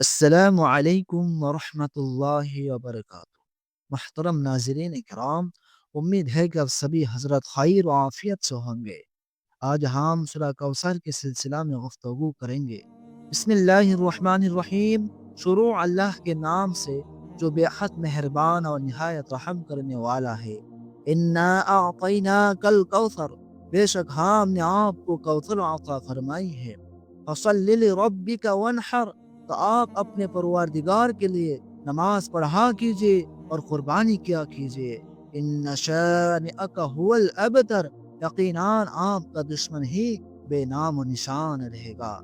السلام علیکم ورحمۃ اللہ وبرکاتہ۔ محترم ناظرین کرام، امید ہے کہ اب سبھی حضرت خیر و عافیت سے ہوں گے۔ آج ہم سورہ کوثر کے سلسلہ میں گفتگو کریں گے۔ بسم اللہ الرحمن الرحیم۔ شروع اللہ کے نام سے جو بے حد مہربان اور نہایت رحم کرنے والا ہے۔ انا اعطیناک الکوثر، بے شک ہم نے آپ کو کوثر عطا فرمائی ہے۔ فصل لربک وانحر، تو آپ اپنے پروردگار کے لیے نماز پڑھا کیجئے اور قربانی کیا کیجئے۔ ان شانئک هو الابتر، یقیناً آپ کا دشمن ہی بے نام و نشان رہے گا۔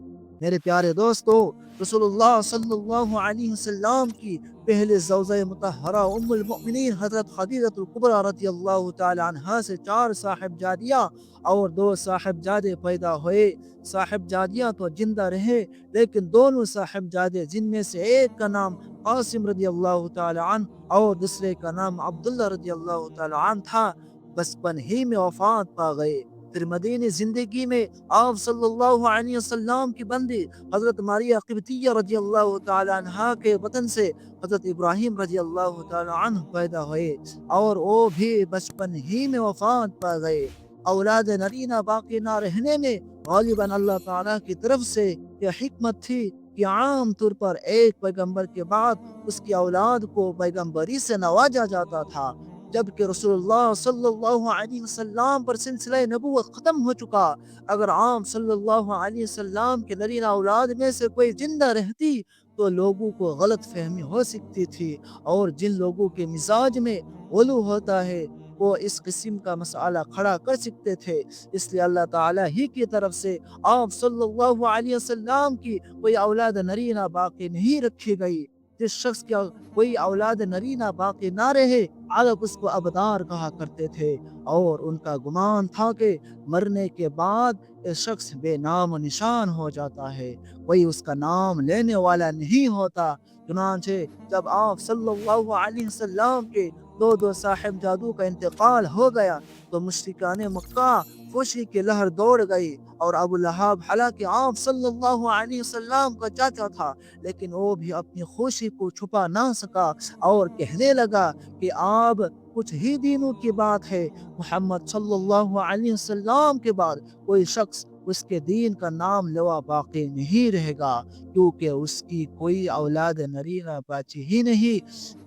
میرے پیارے دوستو، رسول اللہ صلی اللہ علیہ وسلم کی پہلے زوجہ مطہرہ ام المؤمنین حضرت خدیجہ الکبریٰ رضی اللہ تعالی عنہا سے 4 صاحبزادیاں اور 2 صاحبزادے پیدا ہوئے۔ صاحبزادیاں تو زندہ رہے، لیکن دونوں صاحبزادے، جن میں سے ایک کا نام قاسم رضی اللہ تعالی عنہ اور دوسرے کا نام عبداللہ رضی اللہ تعالی عنہ تھا، بچپن ہی میں وفات پا گئے۔ پھر مدینہ زندگی میں آپ صلی اللہ علیہ وسلم کی بندی حضرت ماریہ قبطیہ رضی اللہ تعالی عنہا کے وطن سے حضرت ابراہیم رضی اللہ تعالی عنہ پیدا ہوئے، اور وہ بھی بچپن ہی میں وفات پا گئے۔ اولاد نرینہ باقی نہ رہنے میں غالباً اللہ تعالیٰ کی طرف سے یہ حکمت تھی کہ عام طور پر ایک پیغمبر کے بعد اس کی اولاد کو پیغمبری سے نوازا جاتا تھا۔ جبکہ رسول اللہ صلی اللہ علیہ وسلم پر سلسلہ نبوت ختم ہو چکا، اگر عام صلی اللہ علیہ وسلم کے نرینہ اولاد میں سے کوئی زندہ رہتی تو لوگوں کو غلط فہمی ہو سکتی تھی، اور جن لوگوں کے مزاج میں غلو ہوتا ہے وہ اس قسم کا مسئلہ کھڑا کر سکتے تھے۔ اس لیے اللہ تعالیٰ ہی کی طرف سے آپ صلی اللہ علیہ وسلم کی کوئی اولاد نرینہ باقی نہیں رکھی گئی۔ جس شخص کی کوئی اولاد نرینہ باقی نہ رہے، عرب اس کو ابدار کہا کرتے تھے، اور ان کا گمان تھا کہ مرنے کے بعد یہ شخص بے نام و نشان ہو جاتا ہے، کوئی اس کا نام لینے والا نہیں ہوتا۔ چنانچہ جب آپ صلی اللہ علیہ وسلم کے دو صاحبزادوں کا انتقال ہو گیا تو مشرکان مکہ خوشی کی لہر دوڑ گئی، اور ابو لہب حالانکہ آپ صلی اللہ علیہ وسلم کا چاچا تھا، لیکن وہ بھی اپنی خوشی کو چھپا نہ سکا اور کہنے لگا کہ اب کچھ ہی دنوں کی بات ہے، محمد صلی اللہ علیہ وسلم کے بعد کوئی شخص اس کے دین کا نام لوا باقی نہیں رہے گا، کیونکہ اس کی کوئی اولاد نرینہ بچی ہی نہیں۔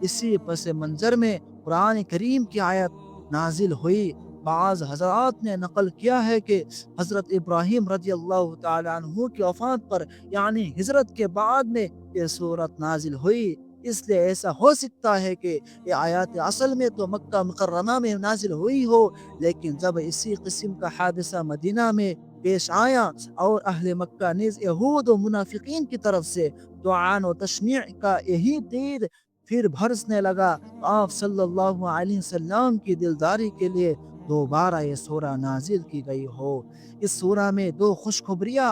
اسی پس منظر میں قرآن کریم کی آیت نازل ہوئی۔ بعض حضرات نے نقل کیا ہے کہ حضرت ابراہیم رضی اللہ تعالی عنہ کی وفات پر، یعنی ہجرت کے بعد میں یہ سورت نازل ہوئی۔ اس لیے ایسا ہو سکتا ہے کہ یہ آیات اصل میں تو مکہ مکرمہ میں نازل ہوئی ہو، لیکن جب اسی قسم کا حادثہ مدینہ میں پیش آیا اور اہل مکہ نیز یہود و منافقین کی طرف سے طعن و تشنیع کا یہی تیر پھر برسنے لگا، تو آپ صلی اللہ علیہ وسلم کی دلداری کے لیے دوبارہ یہ سورہ نازل کی گئی ہو۔ اس سورہ میں 2 خوشخبریاں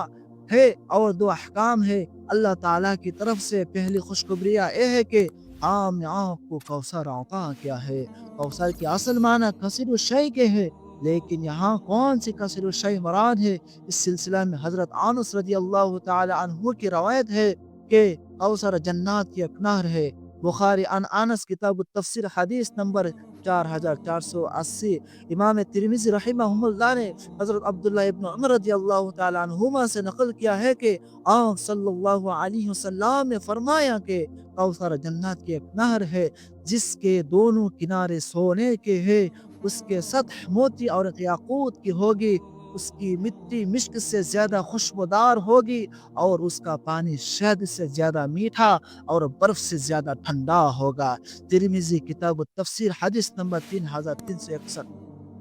ہے اور 2 احکام ہے اللہ تعالیٰ کی طرف سے۔ پہلی خوشخبریاں یہ ہے کہ ہم نے آپ کو کوثر عطا کیا ہے۔ کوثر کی اصل معنی کثیر الشیء کے ہے، لیکن یہاں کون سی کثیر الشیء مراد ہے؟ اس سلسلہ میں حضرت انس رضی اللہ تعالی عنہ کی روایت ہے کہ کوثر جنات کی ایک نہر ہے۔ بخاری عن انس کتاب التفسیر حدیث نمبر 4480۔ امام ترمذی رحمہ اللہ نے حضرت عبداللہ ابن عمر رضی اللہ تعالی عنہما سے نقل کیا ہے کہ آپ صلی اللہ علیہ وسلم نے فرمایا کہ کوثر جنت کی ایک نہر ہے جس کے دونوں کنارے سونے کے ہیں، اس کے سطح موتی اور یاقوت کی ہوگی، اس کی مٹی مشک سے زیادہ خوشبودار ہوگی، اور اس کا پانی شہد سے زیادہ میٹھا اور برف سے زیادہ ٹھنڈا ہوگا۔ ترمذی کتاب التفسیر حدیث نمبر 3361۔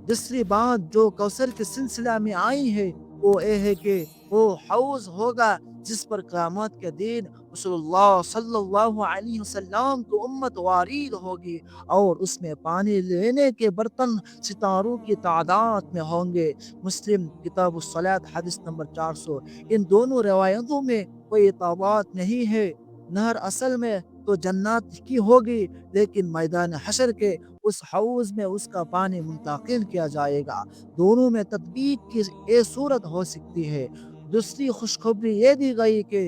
دوسری بات جو کوثر کے سلسلہ میں آئی ہے وہ یہ ہے کہ وہ حوض ہوگا جس پر قیامت کے دن رسول اللہ صلی اللہ علیہ وسلم کی امت وارد ہوگی، اور اس میں پانی لینے کے برتن ستاروں کی تعداد میں ہوں گے۔ مسلم کتاب الصلاۃ حدیث نمبر 400۔ ان دونوں روایتوں میں کوئی اطابات نہیں ہے۔ نہر اصل میں تو جنات کی ہوگی، لیکن میدان حشر کے اس حوض میں اس کا پانی منتقل کیا جائے گا۔ دونوں میں تطبیق کی ایک صورت ہو سکتی ہے۔ دوسری خوشخبری یہ دی گئی کہ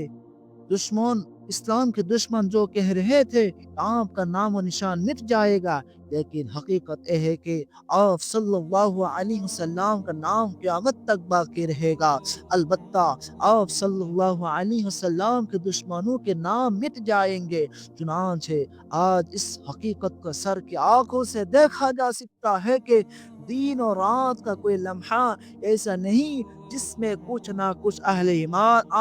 دشمن اسلام کے دشمن جو کہہ رہے تھے آپ کا نام و نشان مٹ جائے گا، لیکن حقیقت یہ ہے کہ آپ صلی اللہ علیہ وسلم کا نام قیامت تک باقی رہے گا۔ البتہ آپ صلی اللہ علیہ وسلم کے دشمنوں کے نام مٹ جائیں گے۔ چنانچہ آج اس حقیقت کو سر کی آنکھوں سے دیکھا جا سکتا ہے کہ دن اور رات کا کوئی لمحہ ایسا نہیں جس میں کچھ نہ کچھ اہل ایمان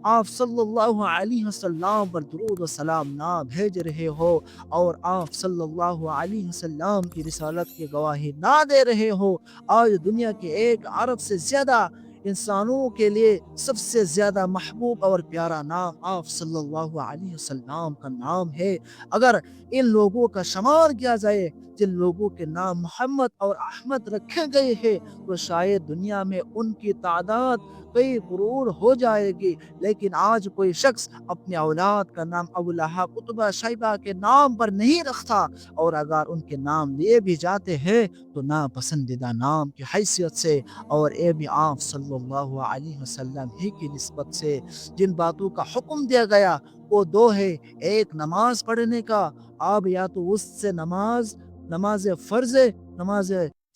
آپ صلی اللہ علیہ وسلم پر درود و سلام نہ بھیج رہے ہو، اور آپ صلی اللہ علیہ وسلم کی رسالت کی گواہی نہ دے رہے ہو۔ آج دنیا کے 1 ارب سے زیادہ انسانوں کے لیے سب سے زیادہ محبوب اور پیارا نام آپ صلی اللہ علیہ وسلم کا نام ہے۔ اگر ان لوگوں کا شمار کیا جائے جن لوگوں کے نام محمد اور احمد رکھے گئے ہیں، تو شاید دنیا میں ان کی تعداد کئی کروڑ ہو جائے گی، لیکن آج کوئی شخص اپنی اولاد کا نام ابو لہب اتبا شیبہ کے نام پر نہیں رکھتا، اور اگر ان کے نام لیے بھی جاتے ہیں تو ناپسندیدہ نام کی حیثیت سے، اور یہ بھی آپ صلی اللہ علیہ وسلم ہی کی نسبت سے۔ جن باتوں کا حکم دیا گیا وہ 2 ہے، ایک نماز پڑھنے کا، آپ یا تو اس سے نماز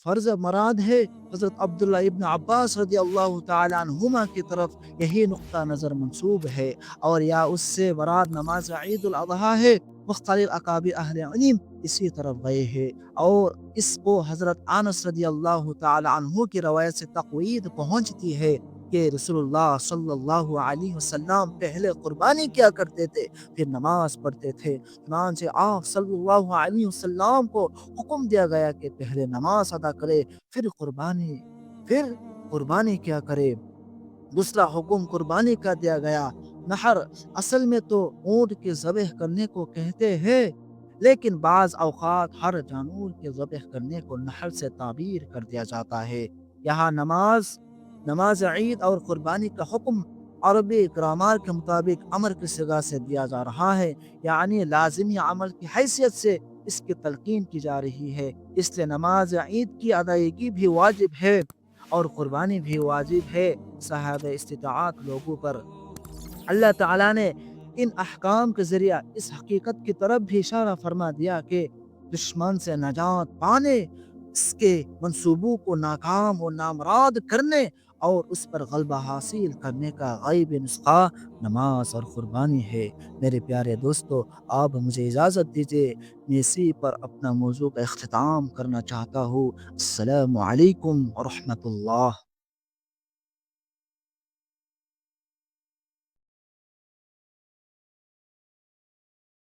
فرض مراد ہے۔ حضرت عبداللہ ابن عباس رضی اللہ تعالیٰ عنہما کی طرف یہی نقطہ نظر منسوب ہے، اور یا اس سے مراد نماز عید الاضحیٰ ہے۔ مختلف اکابر اہل علم اسی طرف گئے ہیں، اور اس کو حضرت انس رضی اللہ تعالیٰ عنہ کی روایت سے تقوید پہنچتی ہے کہ رسول اللہ صلی اللہ علیہ وسلم پہلے قربانی کیا کرتے تھے، پھر نماز پڑھتے تھے۔ چنانچہ آپ صلی اللہ علیہ وسلم کو حکم دیا گیا کہ پہلے نماز ادا کرے، پھر قربانی کیا کرے۔ دوسرا حکم قربانی کا دیا گیا۔ نحر اصل میں تو اونٹ کے ذبح کرنے کو کہتے ہیں، لیکن بعض اوقات ہر جانور کے ذبح کرنے کو نحر سے تعبیر کر دیا جاتا ہے۔ یہاں نماز عید اور قربانی کا حکم عربی گرامر کے مطابق امر کی صیغہ سے دیا جا رہا ہے، یعنی لازمی عمل کی حیثیت سے اس کی تلقین کی جا رہی ہے۔ اس لیے نماز عید کی ادائیگی بھی واجب ہے اور قربانی بھی واجب ہے صاحب استطاعت لوگوں پر۔ اللہ تعالیٰ نے ان احکام کے ذریعہ اس حقیقت کی طرف بھی اشارہ فرما دیا کہ دشمن سے نجات پانے، اس کے منصوبوں کو ناکام و نامراد کرنے اور اس پر غلبہ حاصل کرنے کا غیبی نسخہ نماز اور قربانی ہے۔ میرے پیارے دوستو، آپ مجھے اجازت دیجیے، میں اسی پر اپنا موضوع کا اختتام کرنا چاہتا ہوں۔ السلام علیکم ورحمۃ اللہ۔